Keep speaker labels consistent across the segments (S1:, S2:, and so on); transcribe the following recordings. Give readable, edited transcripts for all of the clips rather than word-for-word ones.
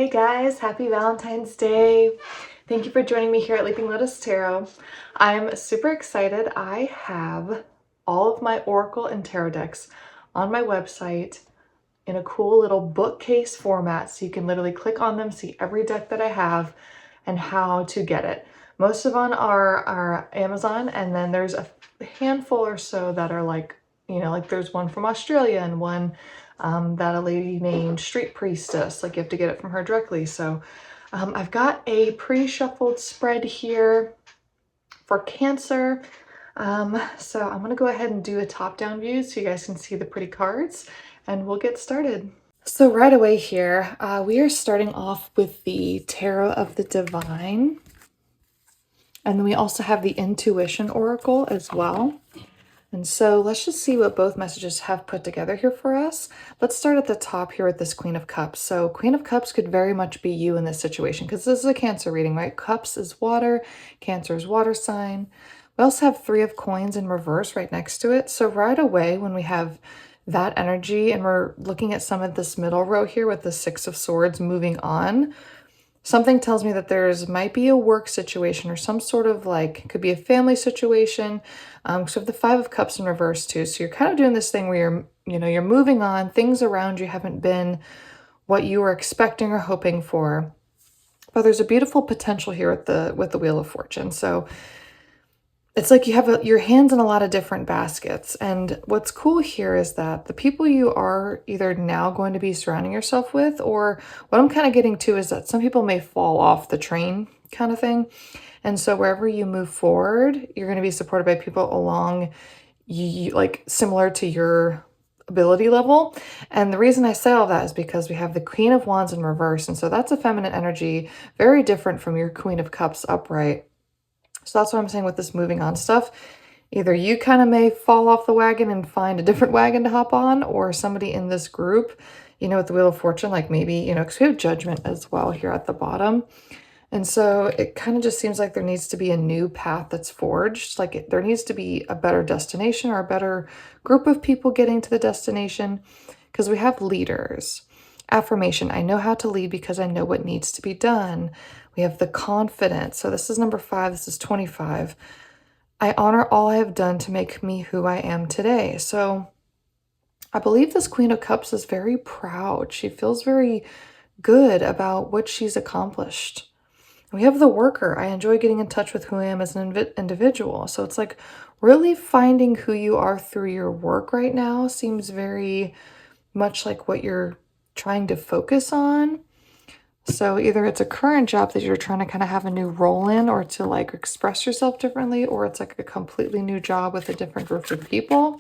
S1: Hey guys, happy Valentine's Day. Thank you for joining me here at Leaping Lotus Tarot. I'm super excited. I have all of my Oracle and Tarot decks on my website in a cool little bookcase format, so you can literally click on them, see every deck that I have and how to get it. Most of them are Amazon, and then there's a handful or so that are like there's one from Australia and one that a lady named Street Priestess, like you have to get it from her directly. So I've got a pre-shuffled spread here for Cancer. So I'm gonna go ahead and do a top-down view so you guys can see the pretty cards, and we'll get started. So right away here, we are starting off with the Tarot of the Divine. And then we also have the Intuition Oracle as well. And so let's just see what both messages have put together here for us. Let's start at the top here with this Queen of Cups. So Queen of Cups could very much be you in this situation, because this is a Cancer reading, right? Cups is water, Cancer is water sign. We also have Three of Coins in reverse right next to it. So right away when we have that energy and we're looking at some of this middle row here with the Six of Swords moving on, something tells me that might be a work situation or some sort of could be a family situation. So the Five of Cups in reverse too. So you're kind of doing this thing where you're moving on. Things around you haven't been what you were expecting or hoping for. But there's a beautiful potential here with the Wheel of Fortune. So it's like you have your hands in a lot of different baskets. And what's cool here is that the people you are either now going to be surrounding yourself with, or what I'm kind of getting to is that some people may fall off the train kind of thing. And so wherever you move forward, you're going to be supported by people along like similar to your ability level. And the reason I say all that is because we have the Queen of Wands in reverse. And so that's a feminine energy, very different from your Queen of Cups upright. So that's what I'm saying with this moving on stuff. Either you kind of may fall off the wagon and find a different wagon to hop on, or somebody in this group, with the Wheel of Fortune, like maybe, because we have Judgment as well here at the bottom. And so it kind of just seems like there needs to be a new path that's forged. Like there needs to be a better destination or a better group of people getting to the destination, because we have leaders. Affirmation, I know how to lead because I know what needs to be done. We have the Confidence. So this is number 5. This is 25. I honor all I have done to make me who I am today. So I believe this Queen of Cups is very proud. She feels very good about what she's accomplished. We have the Worker. I enjoy getting in touch with who I am as an individual. So it's like really finding who you are through your work right now seems very much like what you're trying to focus on. So either it's a current job that you're trying to kind of have a new role in, or to like express yourself differently, or it's like a completely new job with a different group of people.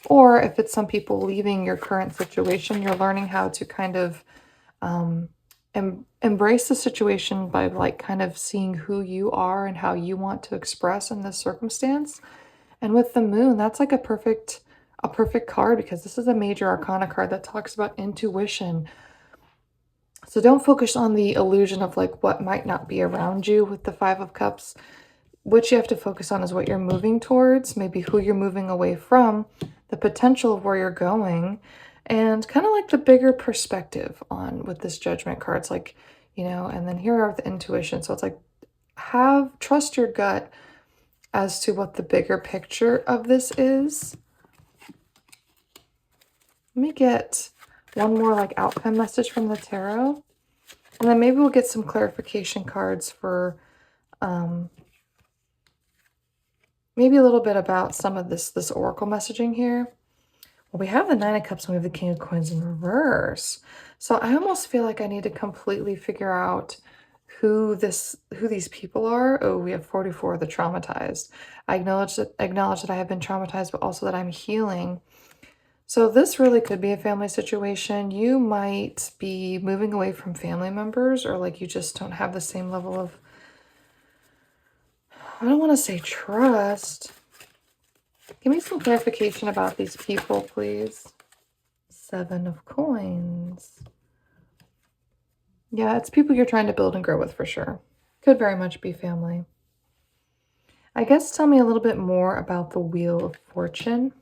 S1: Or if it's some people leaving your current situation, you're learning how to kind of embrace the situation by like kind of seeing who you are and how you want to express in this circumstance. And with the Moon, that's like a perfect card, because this is a major arcana card that talks about intuition. So don't focus on the illusion of like what might not be around you with the Five of Cups. What you have to focus on is what you're moving towards, maybe who you're moving away from, the potential of where you're going, and kind of like the bigger perspective on with this Judgment card. It's like, and then here are the Intuition. So it's like trust your gut as to what the bigger picture of this is. Let me get one more like outcome message from the tarot, and then maybe we'll get some clarification cards for maybe a little bit about some of this oracle messaging here. Well, we have the Nine of Cups and we have the King of Coins in reverse. So I almost feel like I need to completely figure out who these people are. Oh, we have 44, the traumatized. I acknowledge that I have been traumatized, but also that I'm healing. So this really could be a family situation. You might be moving away from family members, or like you just don't have the same level of, I don't want to say trust. Give me some clarification about these people, please. Seven of Coins. Yeah, it's people you're trying to build and grow with for sure. Could very much be family. I guess tell me a little bit more about the Wheel of Fortune.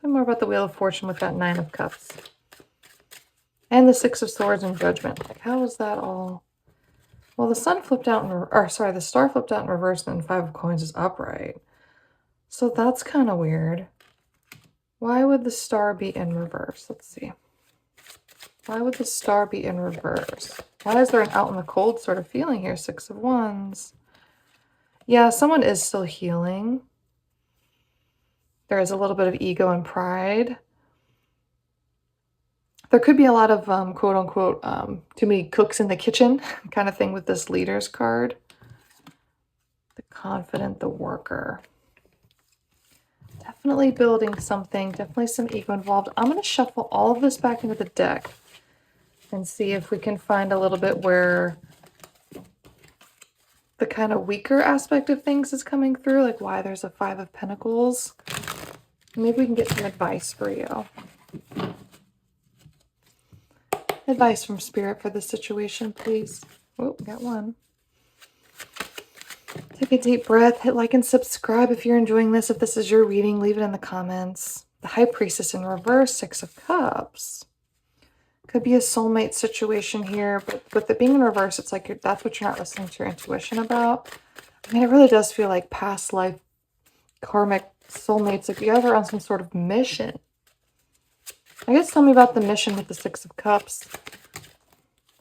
S1: Tell me more about the Wheel of Fortune with that Nine of Cups. And the Six of Swords and Judgment. Like, how is that all? Well, the sun flipped out the star flipped out in reverse, and then Five of Coins is upright. So that's kind of weird. Why would the star be in reverse? Let's see. Why would the star be in reverse? Why is there an out in the cold sort of feeling here? Six of Wands. Yeah, someone is still healing. There is a little bit of ego and pride. There could be a lot of quote unquote too many cooks in the kitchen kind of thing with this leader's card. The confident, the worker. Definitely building something, definitely some ego involved. I'm going to shuffle all of this back into the deck and see if we can find a little bit where the kind of weaker aspect of things is coming through, like why there's a Five of Pentacles. Maybe we can get some advice for you. Advice from Spirit for this situation, please. Oh, got one. Take a deep breath, hit like and subscribe if you're enjoying this. If this is your reading, leave it in the comments. The High Priestess in reverse, Six of Cups. Could be a soulmate situation here, but with it being in reverse, it's like that's what you're not listening to your intuition about. I mean, it really does feel like past life, karmic soulmates. Like you guys are on some sort of mission. I guess tell me about the mission with the Six of Cups.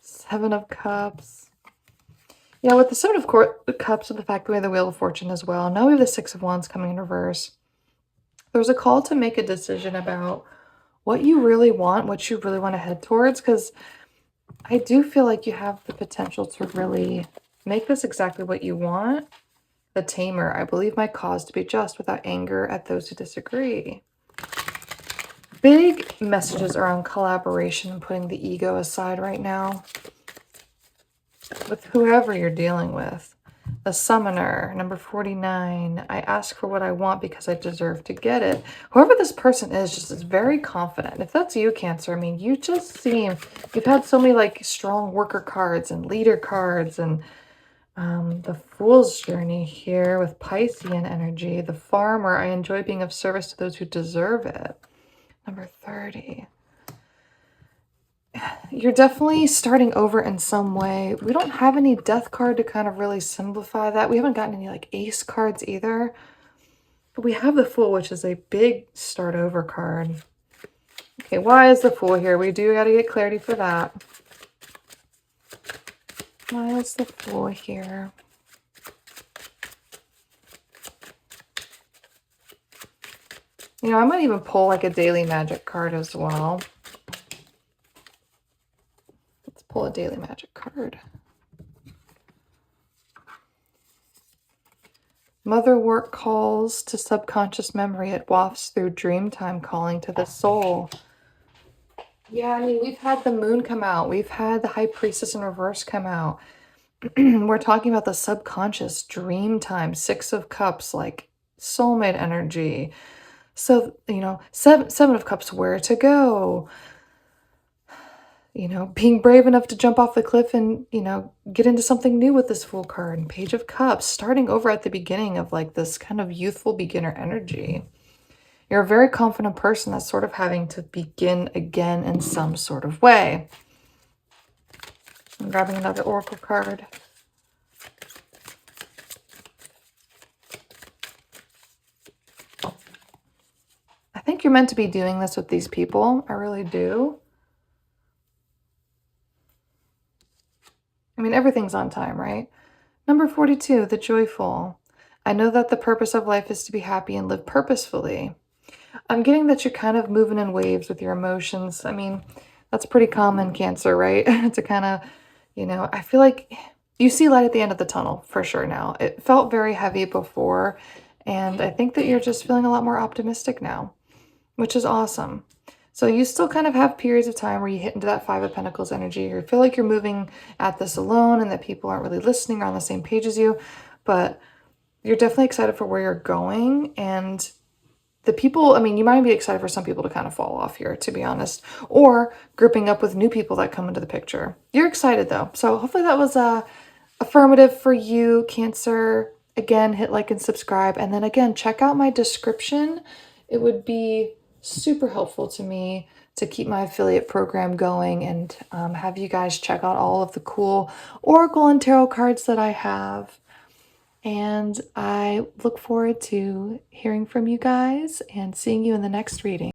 S1: Seven of Cups. Yeah, with the Seven of Cups, with the fact that we have the Wheel of Fortune as well. Now we have the Six of Wands coming in reverse. There's a call to make a decision about what you really want, what you really want to head towards, because I do feel like you have the potential to really make this exactly what you want. The Tamer, I believe my cause to be just without anger at those who disagree. Big messages around collaboration and putting the ego aside right now with whoever you're dealing with. The Summoner, number 49. I ask for what I want because I deserve to get it. Whoever this person is just is very confident. If that's you, Cancer, I mean, you just seem, you've had so many like strong worker cards and leader cards and the Fool's Journey here with Piscean energy. The Farmer, I enjoy being of service to those who deserve it. Number 30. You're definitely starting over in some way. We don't have any death card to kind of really simplify that. We haven't gotten any like ace cards either. But we have the Fool, which is a big start over card. Okay, why is the Fool here? We do got to get clarity for that. Why is the Fool here? You know, I might even pull like a daily magic card as well. Let's pull a daily magic card. Mother work calls to subconscious memory. It wafts through dream time, calling to the soul. Yeah, I mean, we've had the Moon come out. We've had the High Priestess in reverse come out. We're talking about the subconscious dream time, Six of Cups, like soulmate energy. So, you know, seven of Cups, where to go. You know, being brave enough to jump off the cliff and, you know, get into something new with this Fool card. And Page of Cups, starting over at the beginning of like this kind of youthful beginner energy. You're a very confident person that's sort of having to begin again in some sort of way. I'm grabbing another Oracle card. I think you're meant to be doing this with these people. I really do. I mean, everything's on time, right? Number 42, the Joyful. I know that the purpose of life is to be happy and live purposefully. I'm getting that you're kind of moving in waves with your emotions. I mean, that's pretty common, Cancer, right? To kind of, you know, I feel like you see light at the end of the tunnel for sure now. It felt very heavy before, and I think that you're just feeling a lot more optimistic now, which is awesome. So you still kind of have periods of time where you hit into that Five of Pentacles energy, or you feel like you're moving at this alone and that people aren't really listening or on the same page as you, but you're definitely excited for where you're going. And the people, I mean, you might be excited for some people to kind of fall off here, to be honest, or grouping up with new people that come into the picture. You're excited though. So hopefully that was affirmative for you, Cancer. Again, hit like and subscribe. And then again, check out my description. It would be super helpful to me to keep my affiliate program going and have you guys check out all of the cool oracle and tarot cards that I have. And I look forward to hearing from you guys and seeing you in the next reading.